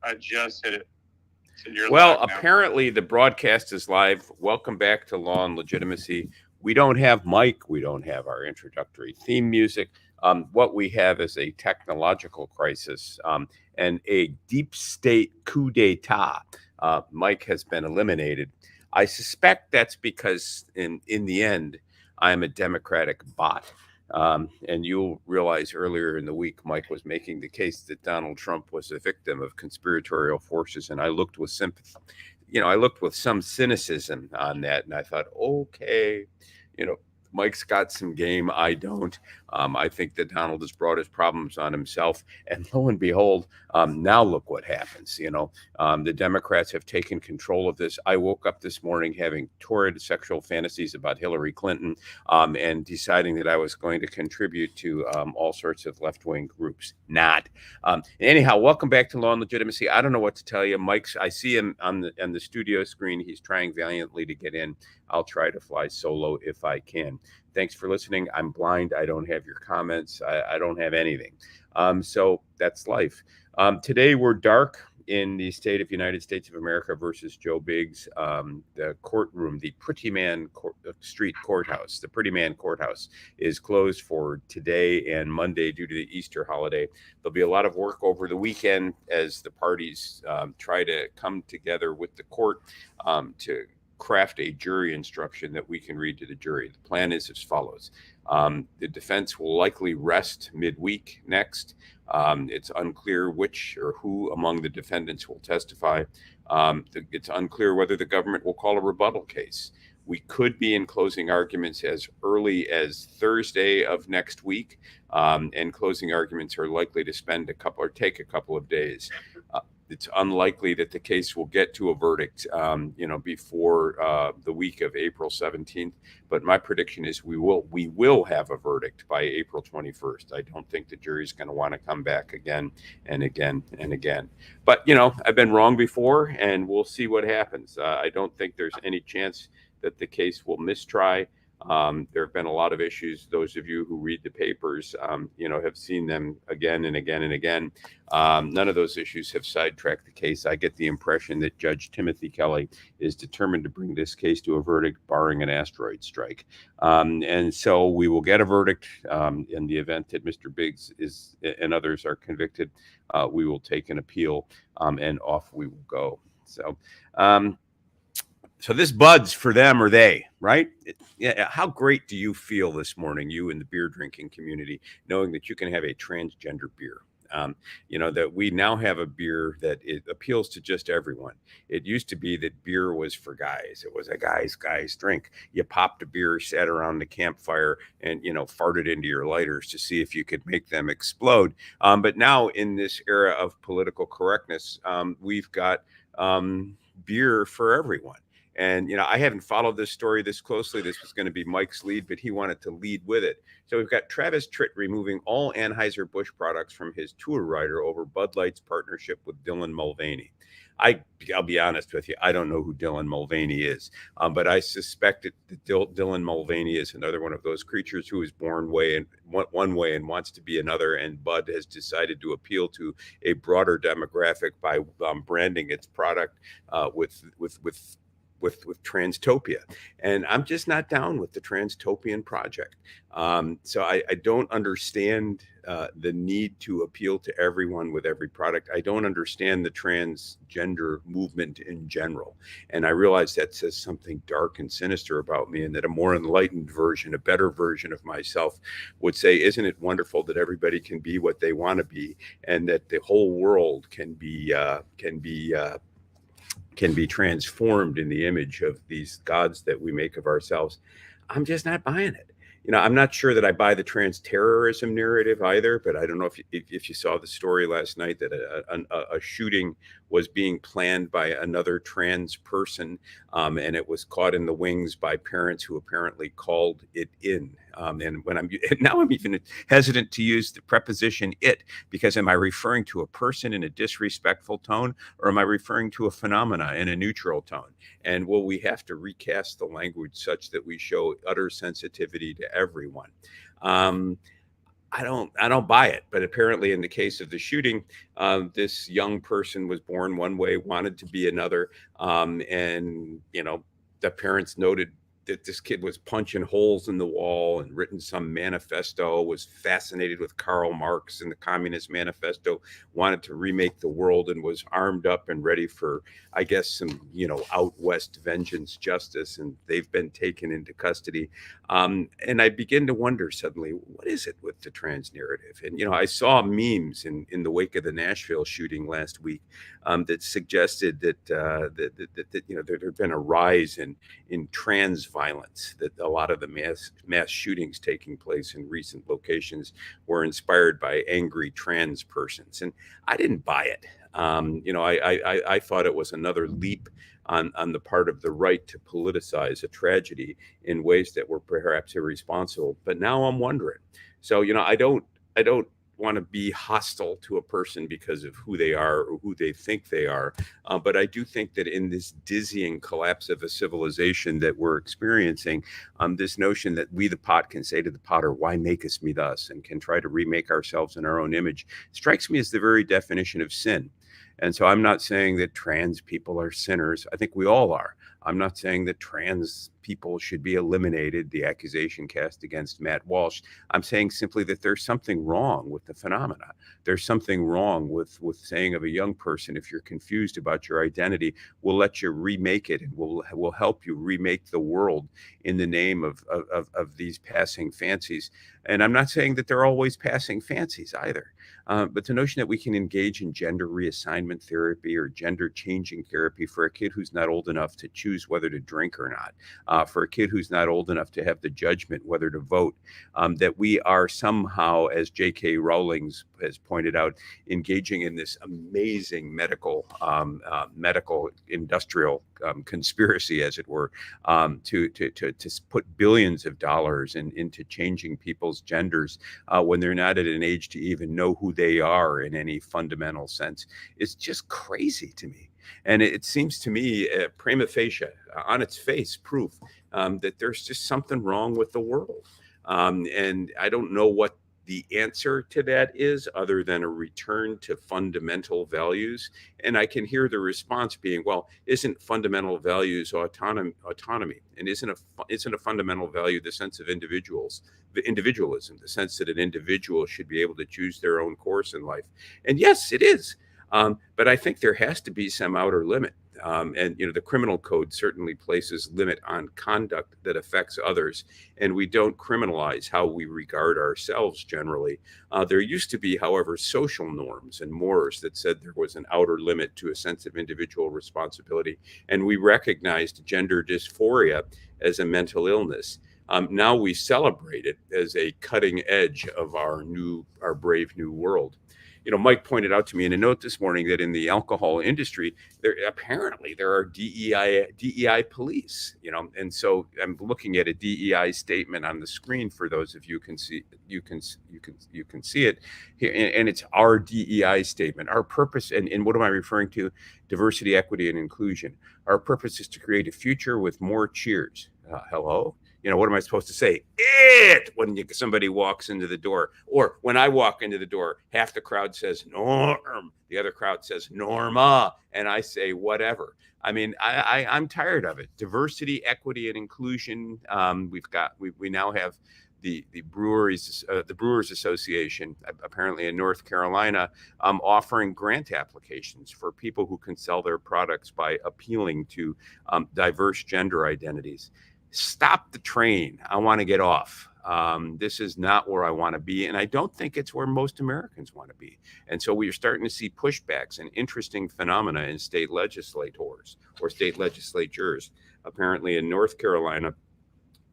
I just hit it. So you're Well, live now. apparently the broadcast is live. Welcome back to Law and Legitimacy. We don't have Mike. We don't have our introductory theme music. What we have is a technological crisis and a deep state coup d'etat. Mike has been eliminated. I suspect that's because, in the end, I am a Democratic bot. And you'll realize earlier in the week, Mike was making the case that Donald Trump was a victim of conspiratorial forces, and I looked with sympathy. I looked with some cynicism on that, and I thought, okay, you know, Mike's got some game. I don't. I think that Donald has brought his problems on himself, and lo and behold, now look what happens. The Democrats have taken control of this. I woke up this morning having torrid sexual fantasies about Hillary Clinton, and deciding that I was going to contribute to all sorts of left wing groups. Not. Anyhow, welcome back to Law and Legitimacy. I don't know what to tell you. Mike's, I see him on the studio screen. He's trying valiantly to get in. I'll try to fly solo if I can. Thanks for listening. I'm blind. I don't have your comments. I don't have anything. So that's life. Today we're dark in the state of United States of America versus Joe Biggs, the courtroom, the Street Courthouse, the Pretty Man Courthouse is closed for today and Monday due to the Easter holiday. There'll be a lot of work over the weekend as the parties try to come together with the court to craft a jury instruction that we can read to the jury. The plan is as follows. The defense will likely rest midweek next. It's unclear which or who among the defendants will testify. It's unclear whether the government will call a rebuttal case. We could be in closing arguments as early as Thursday of next week, and closing arguments are likely to take a couple of days. It's unlikely that the case will get to a verdict, before the week of April 17th. But my prediction is we will have a verdict by April 21st. I don't think the jury's going to want to come back again and again and again. But I've been wrong before, and we'll see what happens. I don't think there's any chance that the case will mistry. There have been a lot of issues. Those of you who read the papers, have seen them again and again and again. None of those issues have sidetracked the case. I get the impression that Judge Timothy Kelly is determined to bring this case to a verdict, barring an asteroid strike. And so we will get a verdict in the event that Mr. Biggs and others are convicted. We will take an appeal, and off we will go. So this buds for them or they, right? Yeah. How great do you feel this morning, you in the beer drinking community, knowing that you can have a transgender beer? That we now have a beer that it appeals to just everyone. It used to be that beer was for guys. It was a guy's drink. You popped a beer, sat around the campfire, and farted into your lighters to see if you could make them explode. But now in this era of political correctness, we've got beer for everyone. And I haven't followed this story this closely. This was going to be Mike's lead, but he wanted to lead with it. So we've got Travis Tritt removing all Anheuser-Busch products from his tour rider over Bud Light's partnership with Dylan Mulvaney. I'll be honest with you, I don't know who Dylan Mulvaney is, but I suspect that Dylan Mulvaney is another one of those creatures who is born one way and wants to be another. And Bud has decided to appeal to a broader demographic by branding its product with transtopia, and I'm just not down with the transtopian project. So I don't understand the need to appeal to everyone with every product. I don't understand the transgender movement in general, and I realize that says something dark and sinister about me, and that a more enlightened version, a better version of myself, would say, "Isn't it wonderful that everybody can be what they want to be, and that the whole world can be transformed in the image of these gods that we make of ourselves?" I'm just not buying it. I'm not sure that I buy the trans terrorism narrative either, but I don't know if you saw the story last night that a shooting was being planned by another trans person, and it was caught in the wings by parents who apparently called it in. And now I'm even hesitant to use the preposition "it," because am I referring to a person in a disrespectful tone, or am I referring to a phenomena in a neutral tone? And will we have to recast the language such that we show utter sensitivity to everyone? Um, I don't buy it. But apparently, in the case of the shooting, this young person was born one way, wanted to be another, and the parents noted that this kid was punching holes in the wall and written some manifesto, was fascinated with Karl Marx and the Communist Manifesto, wanted to remake the world, and was armed up and ready for, I guess, some out west vengeance justice. And they've been taken into custody. And I begin to wonder suddenly, what is it with the trans narrative? And I saw memes in the wake of the Nashville shooting last week, that suggested that there had been a rise in trans violence, that a lot of the mass shootings taking place in recent locations were inspired by angry trans persons. And I didn't buy it. I thought it was another leap on the part of the right to politicize a tragedy in ways that were perhaps irresponsible. But now I'm wondering. So I don't want to be hostile to a person because of who they are or who they think they are. But I do think that in this dizzying collapse of a civilization that we're experiencing, this notion that we, the pot, can say to the potter, "Why makest me thus?" and can try to remake ourselves in our own image, strikes me as the very definition of sin. And so I'm not saying that trans people are sinners. I think we all are. I'm not saying that trans people should be eliminated, the accusation cast against Matt Walsh. I'm saying simply that there's something wrong with the phenomena. There's something wrong with saying of a young person, if you're confused about your identity, we'll let you remake it, and we'll help you remake the world in the name of these passing fancies. And I'm not saying that they're always passing fancies either. But the notion that we can engage in gender reassignment therapy or gender changing therapy for a kid who's not old enough to choose whether to drink or not, for a kid who's not old enough to have the judgment whether to vote, that we are somehow, as J.K. Rowling has pointed out, engaging in this amazing medical industrial conspiracy, as it were, to put billions of dollars into changing people's genders when they're not at an age to even know who they are in any fundamental sense. It's just crazy to me. And it seems to me, prima facie, on its face, proof that there's just something wrong with the world. And I don't know what the answer to that is, other than a return to fundamental values. And I can hear the response being, well, isn't fundamental values autonomy? And isn't a fundamental value the sense of the individualism, the sense that an individual should be able to choose their own course in life? And yes, it is. But I think there has to be some outer limit. And the criminal code certainly places limit on conduct that affects others, and we don't criminalize how we regard ourselves generally. There used to be, however, social norms and mores that said there was an outer limit to a sense of individual responsibility, and we recognized gender dysphoria as a mental illness. Now we celebrate it as a cutting edge of our brave new world. Mike pointed out to me in a note this morning that in the alcohol industry, there are DEI police. And so I'm looking at a DEI statement on the screen for those of you can see it here, and it's our DEI statement. Our purpose, and what am I referring to? Diversity, equity, and inclusion. Our purpose is to create a future with more cheers. Hello. What am I supposed to say? It when somebody walks into the door, or when I walk into the door, half the crowd says Norm, the other crowd says Norma, and I say whatever. I mean, I'm tired of it. Diversity, equity, and inclusion. We now have the Brewers Association, apparently in North Carolina, offering grant applications for people who can sell their products by appealing to diverse gender identities. Stop the train. I want to get off. This is not where I want to be, and I don't think it's where most Americans want to be. And so we are starting to see pushbacks and interesting phenomena in state legislators or state legislatures. Apparently in North Carolina,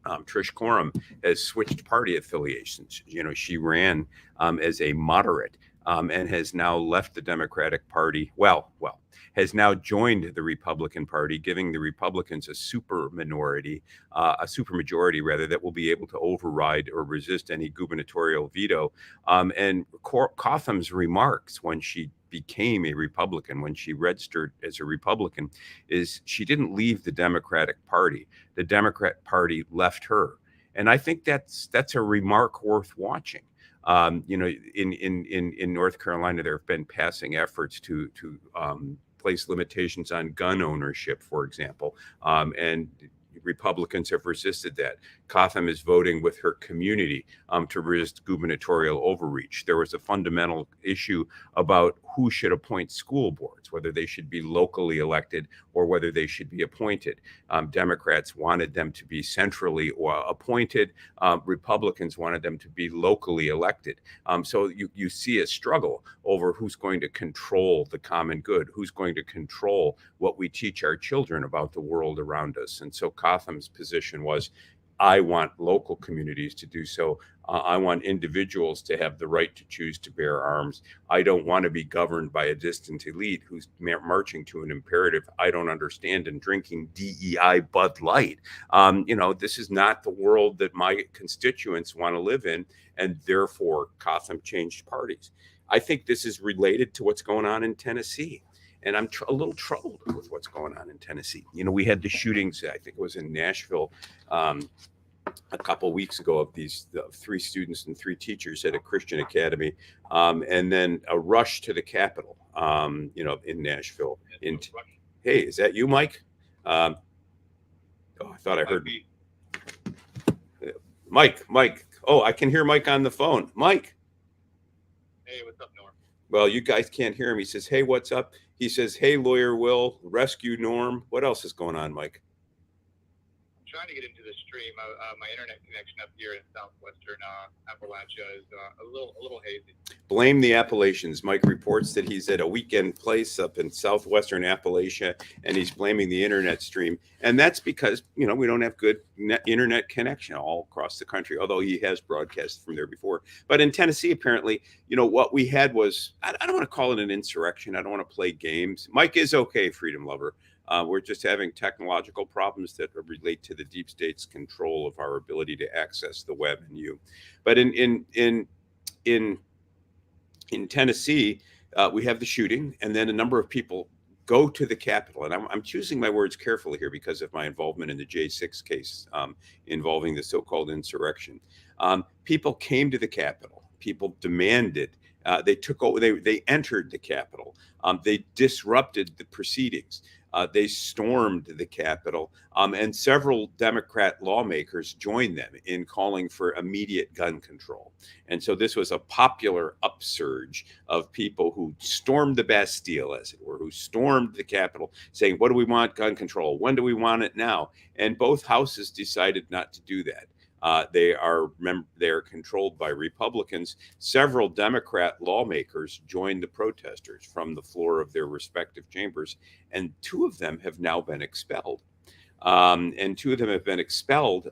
Trish Coram has switched party affiliations. She ran as a moderate and has now left the Democratic Party. Has now joined the Republican Party, giving the Republicans a supermajority that will be able to override or resist any gubernatorial veto. And Cotham's remarks when she became a Republican, when she registered as a Republican, is she didn't leave the Democratic Party. The Democrat Party left her. And I think that's a remark worth watching. In North Carolina, there have been passing efforts to place limitations on gun ownership, for example, and Republicans have resisted that. Cotham is voting with her community to resist gubernatorial overreach. There was a fundamental issue about who should appoint school boards, whether they should be locally elected or whether they should be appointed. Democrats wanted them to be centrally appointed. Republicans wanted them to be locally elected. So you see a struggle over who's going to control the common good, who's going to control what we teach our children about the world around us. And so Cotham's position was, I want local communities to do so. I want individuals to have the right to choose to bear arms. I don't want to be governed by a distant elite who's marching to an imperative I don't understand and drinking DEI Bud Light. This is not the world that my constituents want to live in, and therefore Cotham changed parties. I think this is related to what's going on in Tennessee. And I'm a little troubled with what's going on in Tennessee. We had the shootings, I think it was in Nashville, a couple of weeks ago of these 3 students and 3 teachers at a Christian academy, and then a rush to the Capitol, in Nashville. Hey, is that you, Mike? I thought I heard Mike. Oh, I can hear Mike on the phone. Mike. Hey, what's up, Norm? Well, you guys can't hear him. He says, hey, what's up? He says, hey, Lawyer Will, rescue Norm. What else is going on, Mike? I'm trying to get into the stream. My internet connection up here in southwestern Appalachia is a little hazy. Blame the Appalachians. Mike reports that he's at a weekend place up in southwestern Appalachia, and he's blaming the internet stream. And that's because, we don't have good internet connection all across the country, although he has broadcast from there before. But in Tennessee, apparently, what we had was, I don't want to call it an insurrection. I don't want to play games. Mike is okay, freedom lover. We're just having technological problems that relate to the deep state's control of our ability to access the web and you. But in Tennessee, we have the shooting, and then a number of people go to the Capitol. And I'm choosing my words carefully here because of my involvement in the J6 case involving the so-called insurrection. People came to the Capitol. People demanded. They took over. They entered the Capitol. They disrupted the proceedings. They stormed the Capitol, and several Democrat lawmakers joined them in calling for immediate gun control. And so this was a popular upsurge of people who stormed the Bastille, as it were, who stormed the Capitol, saying, what do we want? Gun control. When do we want it now? And both houses decided not to do that. They are controlled by Republicans. Several Democrat lawmakers joined the protesters from the floor of their respective chambers, and 2 of them have now been expelled. And 2 of them have been expelled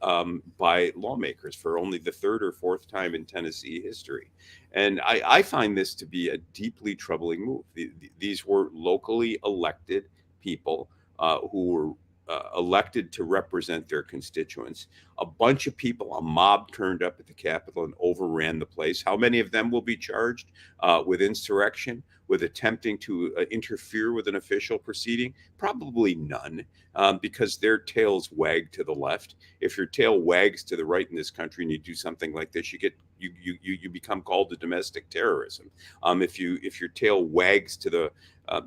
by lawmakers for only the 3rd or 4th time in Tennessee history. And I find this to be a deeply troubling move. These were locally elected people who were elected to represent their constituents. A bunch of people, a mob turned up at the Capitol and overran the place. How many of them will be charged with insurrection, with attempting to interfere with an official proceeding? Probably none, because their tails wag to the left. If your tail wags to the right in this country and you do something like this, you become called to domestic terrorism. If your tail wags to the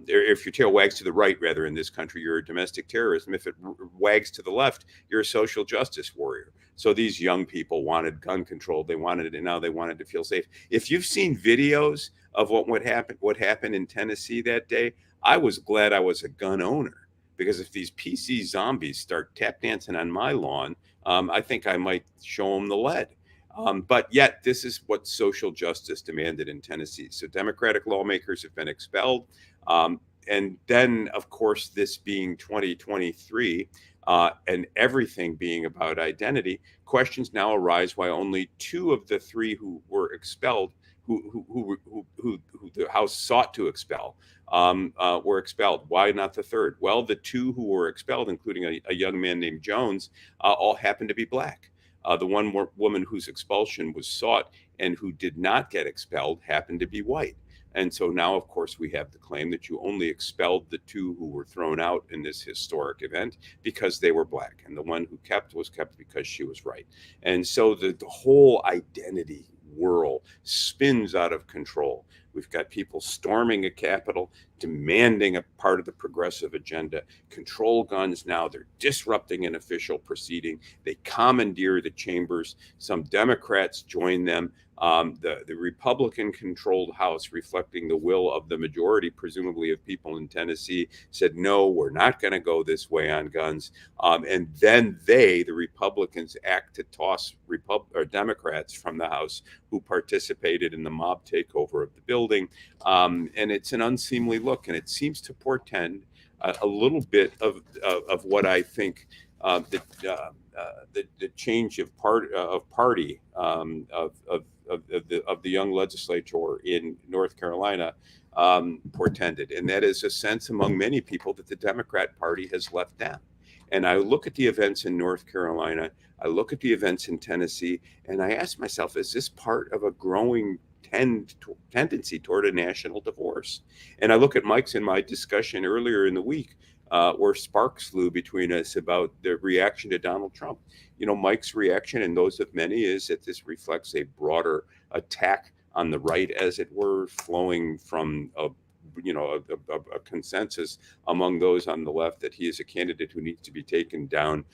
if your tail wags to the right, rather, in this country, you're a domestic terrorism. If it wags to the left, you're a social justice warrior. So these young people wanted gun control. They wanted it, and now they wanted to feel safe. If you've seen videos of what happened in Tennessee that day, I was glad I was a gun owner, because if these PC zombies start tap dancing on my lawn, I think I might show them the lead. But yet, this is what social justice demanded in Tennessee. So Democratic lawmakers have been expelled. And then, of course, this being 2023 and everything being about identity, questions now arise why only 2 of the 3 who were expelled, who the House sought to expel, were expelled. Why not the 3rd? Well, the 2 who were expelled, including a young man named Jones, all happened to be Black. The one woman whose expulsion was sought and who did not get expelled happened to be white. And so now, of course, we have the claim that you only expelled the 2 who were thrown out in this historic event because they were Black. And the one who kept was kept because she was right. And so the whole identity whirl, spins out of control. We've got people storming a Capitol, demanding a part of the progressive agenda, control guns now. They're disrupting an official proceeding. They commandeer the chambers. Some Democrats join them. The Republican-controlled House, reflecting the will of the majority, presumably of people in Tennessee, said, no, we're not going to go this way on guns. And then the Republicans, act to toss Democrats from the House who participated in the mob takeover of the building. And it's an unseemly look, and it seems to portend a little bit of what I think the change of party of the young legislature in North Carolina portended, and that is a sense among many people that the Democrat Party has left them. And I look at the events in North Carolina, I look at the events in Tennessee, and I ask myself, is this part of a growing tendency toward a national divorce? And I look at Mike's and my discussion earlier in the week, where sparks flew between us about the reaction to Donald Trump. Mike's reaction, and those of many, is that this reflects a broader attack on the right, as it were, flowing from a consensus among those on the left that he is a candidate who needs to be taken down,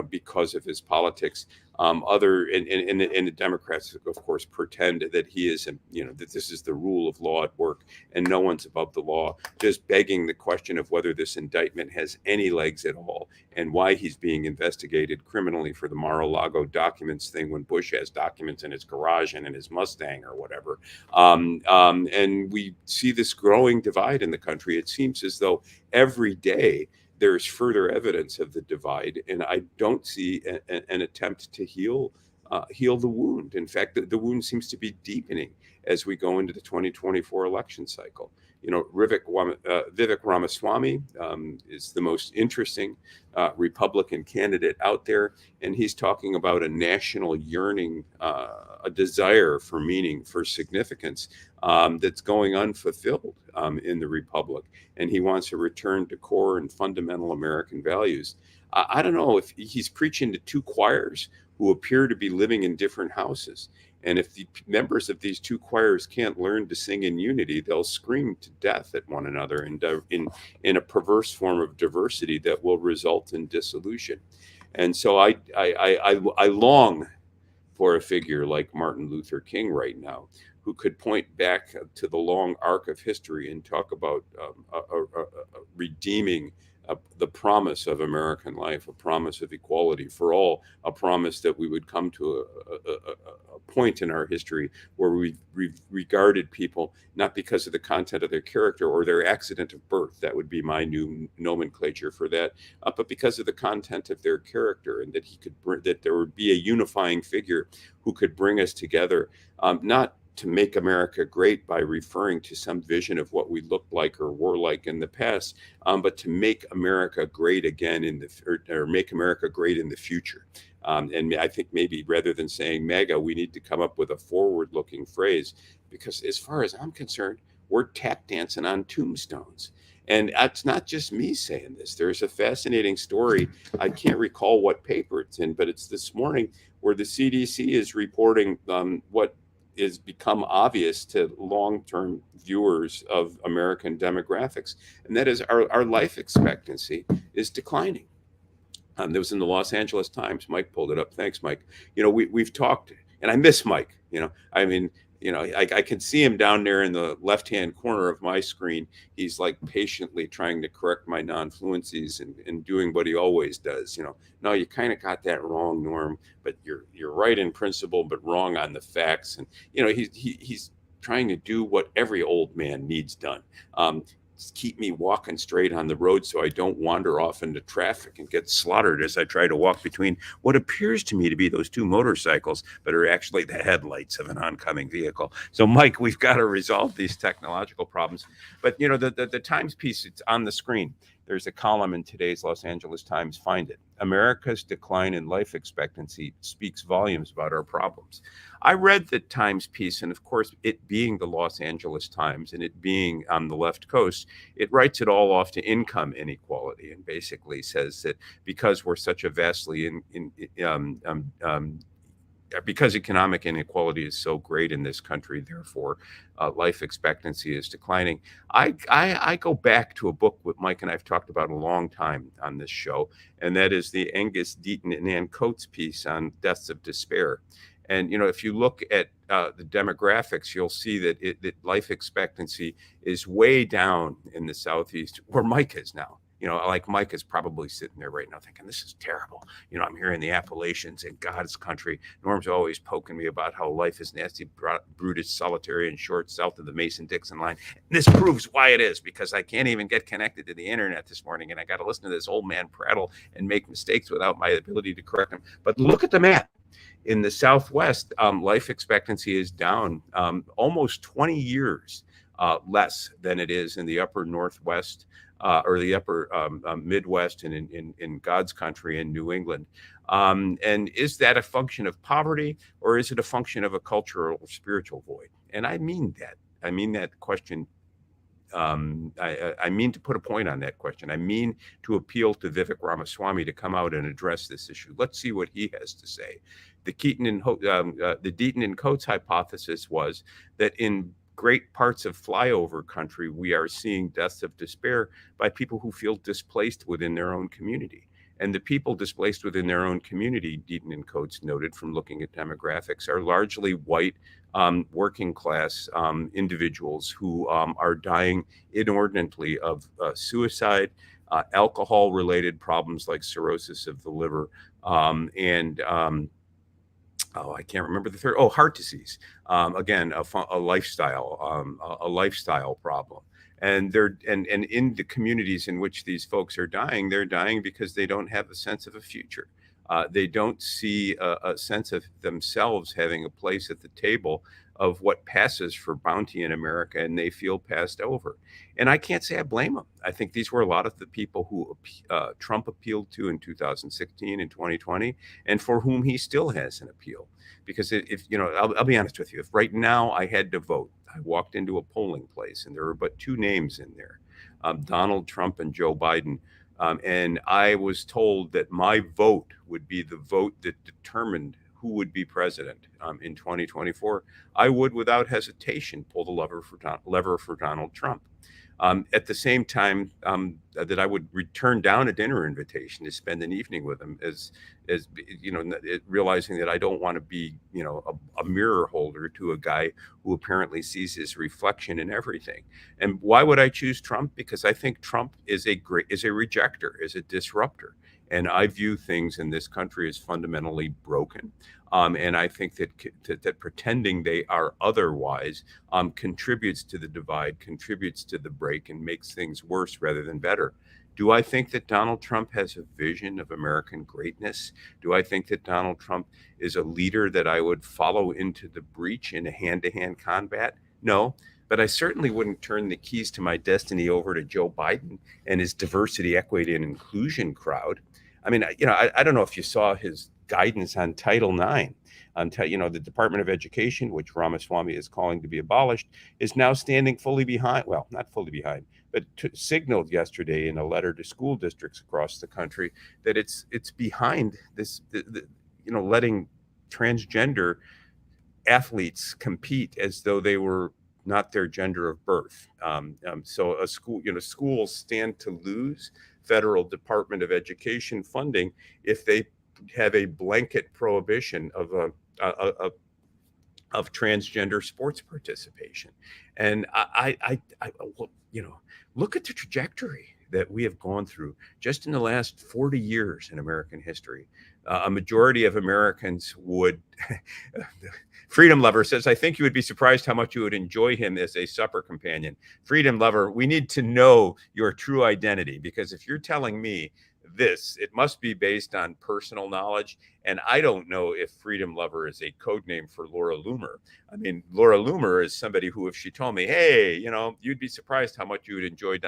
because of his politics. And the Democrats, of course, pretend that he is, that this is the rule of law at work and no one's above the law, just begging the question of whether this indictment has any legs at all and why he's being investigated criminally for the Mar-a-Lago documents thing when Bush has documents in his garage and in his Mustang or whatever. And we see this growing divide in the country. It seems as though every day there's further evidence of the divide, and I don't see an attempt to heal the wound. In fact, the wound seems to be deepening as we go into the 2024 election cycle. Vivek Ramaswamy is the most interesting Republican candidate out there, and he's talking about a national yearning, a desire for meaning, for significance that's going unfulfilled in the Republic, and he wants a return to core and fundamental American values. I don't know if he's preaching to two choirs who appear to be living in different houses. And if the members of these two choirs can't learn to sing in unity, they'll scream to death at one another in a perverse form of diversity that will result in dissolution. And so I long for a figure like Martin Luther King right now, who could point back to the long arc of history and talk about redeeming the promise of American life, a promise of equality for all, a promise that we would come to a point in our history where we regarded people not because of the content of their character or their accident of birth, that would be my new nomenclature for that, but because of the content of their character, and that there would be a unifying figure who could bring us together, not to make America great by referring to some vision of what we looked like or were like in the past, but to make America great again or make America great in the future. And I think maybe rather than saying MAGA, we need to come up with a forward-looking phrase, because as far as I'm concerned, we're tap dancing on tombstones. And it's not just me saying this. There's a fascinating story. I can't recall what paper it's in, but it's this morning, where the CDC is reporting what is become obvious to long-term viewers of American demographics, and that is our life expectancy is declining. That was in the Los Angeles Times. Mike pulled it up. Thanks, Mike. We've talked, and I miss Mike. I can see him down there in the left-hand corner of my screen. He's like patiently trying to correct my non-fluencies and doing what he always does. No, you kind of got that wrong, Norm, but you're right in principle, but wrong on the facts. And, he's trying to do what every old man needs done. Keep me walking straight on the road so I don't wander off into traffic and get slaughtered as I try to walk between what appears to me to be those two motorcycles, but are actually the headlights of an oncoming vehicle. So, Mike, we've got to resolve these technological problems. But, the Times piece, it's on the screen. There's a column in today's Los Angeles Times. Find it. America's decline in life expectancy speaks volumes about our problems. I read the Times piece, and of course, it being the Los Angeles Times and it being on the left coast, it writes it all off to income inequality and basically says that because we're such a vastly because economic inequality is so great in this country, therefore life expectancy is declining. I go back to a book that Mike and I've talked about a long time on this show, and that is the Angus Deaton and Ann Coates piece on deaths of despair. And if you look at the demographics, you'll see that life expectancy is way down in the Southeast, where Mike is now. Like Mike is probably sitting there right now thinking, this is terrible. I'm here in the Appalachians in God's country. Norm's always poking me about how life is nasty, brutish, solitary, and short south of the Mason-Dixon line. And this proves why it is, because I can't even get connected to the internet this morning, and I got to listen to this old man prattle and make mistakes without my ability to correct them. But look at the map. In the Southwest, life expectancy is down almost 20 years less than it is in the upper Northwest or the upper Midwest and in God's country in New England. And is that a function of poverty, or is it a function of a cultural or spiritual void? And I mean that. I mean that question. I mean to put a point on that question. I mean to appeal to Vivek Ramaswamy to come out and address this issue. Let's see what he has to say. The Deaton and Coates hypothesis was that in great parts of flyover country, we are seeing deaths of despair by people who feel displaced within their own community. And the people displaced within their own community, Deaton and Coates noted from looking at demographics, are largely white, working class individuals who are dying inordinately of suicide, alcohol-related problems like cirrhosis of the liver, and I can't remember the third. Heart disease. Again, a lifestyle problem. And in the communities in which these folks are dying, they're dying because they don't have a sense of a future. They don't see a sense of themselves having a place at the table of what passes for bounty in America, and they feel passed over. And I can't say I blame them. I think these were a lot of the people who Trump appealed to in 2016 and 2020, and for whom he still has an appeal. Because I'll be honest with you, if right now I had to vote, I walked into a polling place and there were but two names in there, Donald Trump and Joe Biden. And I was told that my vote would be the vote that determined who would be president in 2024. I would, without hesitation, pull the lever for Donald Trump. At the same time, that I would turn down a dinner invitation to spend an evening with him, as realizing that I don't want to be, a mirror holder to a guy who apparently sees his reflection in everything. And why would I choose Trump? Because I think Trump is a rejecter, is a disruptor. And I view things in this country as fundamentally broken. And I think that pretending they are otherwise contributes to the divide, contributes to the break, and makes things worse rather than better. Do I think that Donald Trump has a vision of American greatness? Do I think that Donald Trump is a leader that I would follow into the breach in a hand-to-hand combat? No. But I certainly wouldn't turn the keys to my destiny over to Joe Biden and his diversity, equity, and inclusion crowd. I mean, I don't know if you saw his guidance on Title IX. The Department of Education, which Ramaswamy is calling to be abolished, is now standing fully behind. Well, not fully behind, but signaled yesterday in a letter to school districts across the country that it's behind this, letting transgender athletes compete as though they were not their gender of birth. So schools stand to lose federal Department of Education funding if they have a blanket prohibition of transgender sports participation. And I look at the trajectory that we have gone through just in the last 40 years in American history. A majority of Americans would, Freedom Lover says, I think you would be surprised how much you would enjoy him as a supper companion. Freedom Lover, we need to know your true identity, because if you're telling me this, it must be based on personal knowledge. And I don't know if Freedom Lover is a code name for Laura Loomer. I mean, Laura Loomer is somebody who, if she told me, hey, you'd be surprised how much you would enjoy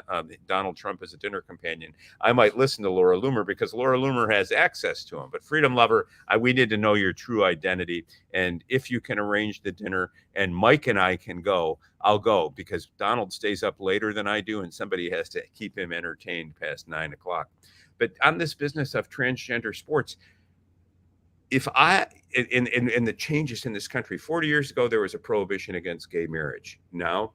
Donald Trump as a dinner companion, I might listen to Laura Loomer because Laura Loomer has access to him. But Freedom Lover, we need to know your true identity. And if you can arrange the dinner and Mike and I can go, I'll go, because Donald stays up later than I do and somebody has to keep him entertained past 9 o'clock. But on this business of transgender sports, if I in the changes in this country, 40 years ago there was a prohibition against gay marriage. Now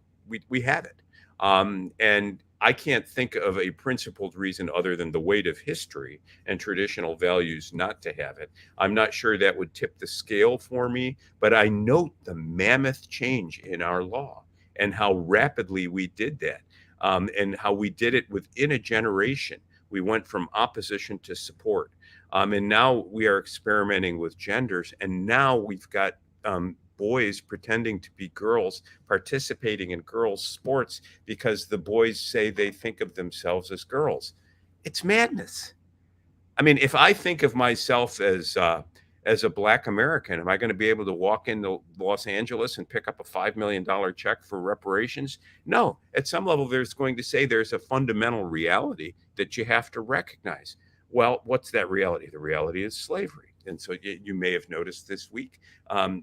we have it, and I can't think of a principled reason other than the weight of history and traditional values not to have it. I'm not sure that would tip the scale for me, but I note the mammoth change in our law and how rapidly we did that, and how we did it within a generation. We went from opposition to support. And now we are experimenting with genders, and now we've got boys pretending to be girls participating in girls' sports because the boys say they think of themselves as girls. It's madness. I mean, if I think of myself as a Black American, am I going to be able to walk into Los Angeles and pick up a $5 million check for reparations? No. At some level, there's going to say there's a fundamental reality that you have to recognize. Well, what's that reality? The reality is slavery. And so you may have noticed this week,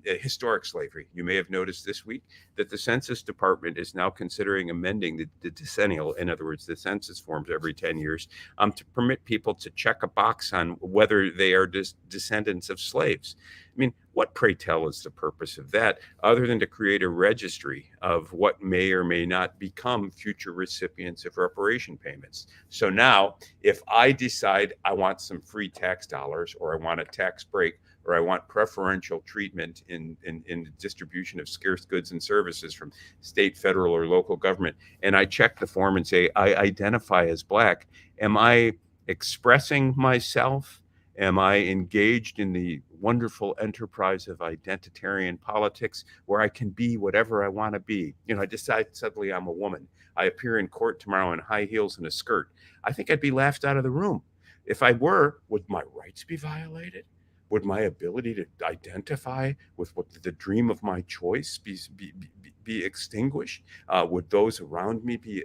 historic slavery. You may have noticed this week that the Census Department is now considering amending the decennial, in other words, the census forms every 10 years, to permit people to check a box on whether they are descendants of slaves. I mean, what, pray tell, is the purpose of that other than to create a registry of what may or may not become future recipients of reparation payments? So now, if I decide I want some free tax dollars, or I want a tax break, or I want preferential treatment in the distribution of scarce goods and services from state, federal, or local government, and I check the form and say, I identify as Black, am I expressing myself? Am I engaged in the wonderful enterprise of identitarian politics where I can be whatever I want to be? You know, I decide suddenly I'm a woman. I appear in court tomorrow in high heels and a skirt. I think I'd be laughed out of the room. If I were, would my rights be violated? Would my ability to identify with what the dream of my choice be extinguished? Would those around me be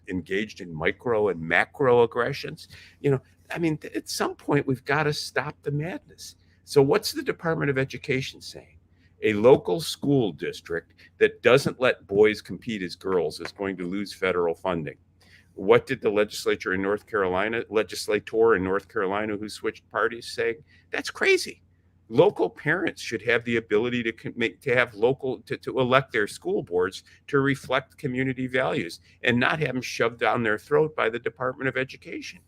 engaged in micro and macro aggressions? You know, I mean, at some point, we've got to stop the madness. So what's the Department of Education saying? A local school district that doesn't let boys compete as girls is going to lose federal funding. What did the legislator in North Carolina who switched parties say? That's crazy. Local parents should have the ability to elect their school boards to reflect community values and not have them shoved down their throat by the Department of Education.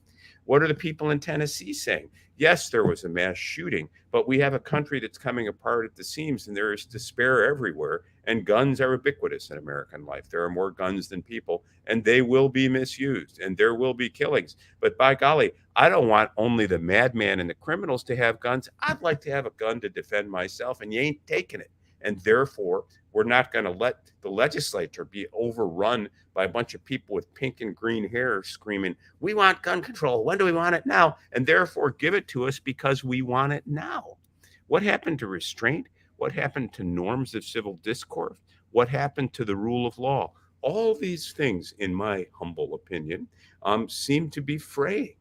What are the people in Tennessee saying? Yes, there was a mass shooting, but we have a country that's coming apart at the seams, and there is despair everywhere, and guns are ubiquitous in American life. There are more guns than people, and they will be misused, and there will be killings. But by golly, I don't want only the madman and the criminals to have guns. I'd like to have a gun to defend myself, and you ain't taking it. And therefore, we're not going to let the legislature be overrun by a bunch of people with pink and green hair screaming, we want gun control. When do we want it? Now. And therefore, give it to us because we want it now. What happened to restraint? What happened to norms of civil discourse? What happened to the rule of law? All these things, in my humble opinion, seem to be fraying.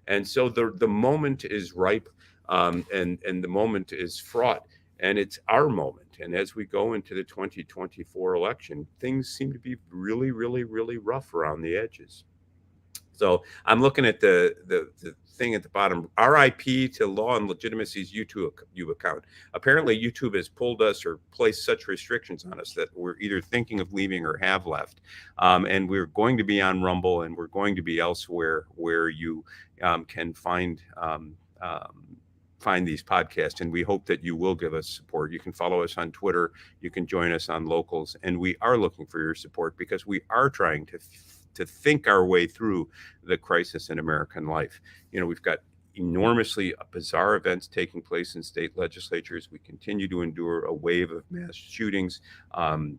And so the moment is ripe, and the moment is fraught. And it's our moment. And as we go into the 2024 election, things seem to be really, really, really rough around the edges. So I'm looking at the thing at the bottom, RIP to Law and Legitimacy's YouTube account. Apparently, YouTube has pulled us or placed such restrictions on us that we're either thinking of leaving or have left. And we're going to be on Rumble, and we're going to be elsewhere where you can find these podcasts, and we hope that you will give us support. You can follow us on Twitter, you can join us on Locals, and we are looking for your support because we are trying to think our way through the crisis in American life. You know, we've got enormously bizarre events taking place in state legislatures. We continue to endure a wave of mass shootings.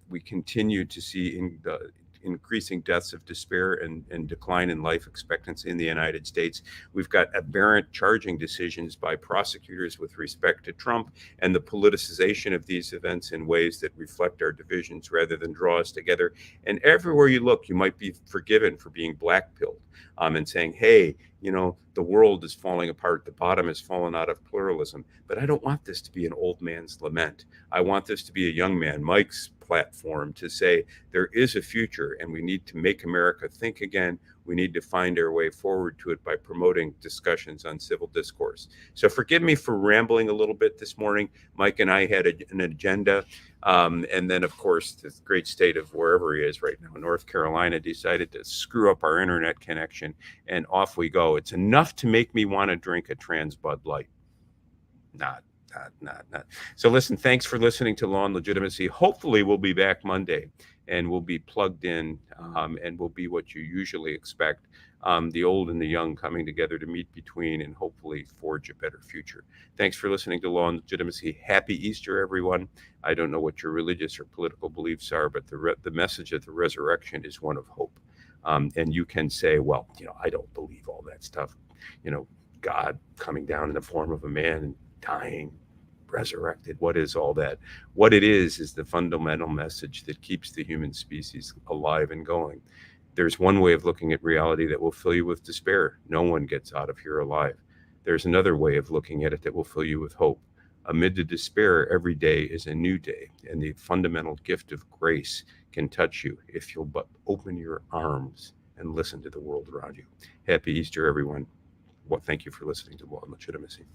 We continue to see increasing deaths of despair and decline in life expectancy in the United States. We've got aberrant charging decisions by prosecutors with respect to Trump and the politicization of these events in ways that reflect our divisions rather than draw us together. And everywhere you look, you might be forgiven for being black-pilled and saying, hey, you know, the world is falling apart. The bottom has fallen out of pluralism. But I don't want this to be an old man's lament. I want this to be a young man, Mike's platform, to say there is a future and we need to make America think again. We need to find our way forward to it by promoting discussions on civil discourse. So forgive me for rambling a little bit this morning. Mike and I had an agenda. And then, of course, the great state of wherever he is right now, North Carolina, decided to screw up our internet connection, and off we go. It's enough to make me want to drink a trans Bud Light. Not. So listen, thanks for listening to Law and Legitimacy. Hopefully we'll be back Monday and we'll be plugged in and we'll be what you usually expect. The old and the young coming together to meet between and hopefully forge a better future. Thanks for listening to Law and Legitimacy. Happy Easter, everyone. I don't know what your religious or political beliefs are, but the message of the resurrection is one of hope. And you can say, well, I don't believe all that stuff. God coming down in the form of a man and dying, resurrected. What is all that? What it is the fundamental message that keeps the human species alive and going. There's one way of looking at reality that will fill you with despair. No one gets out of here alive. There's another way of looking at it that will fill you with hope. Amid the despair, every day is a new day, and the fundamental gift of grace can touch you if you'll but open your arms and listen to the world around you. Happy Easter, everyone. Well, thank you for listening to Law and Legitimacy.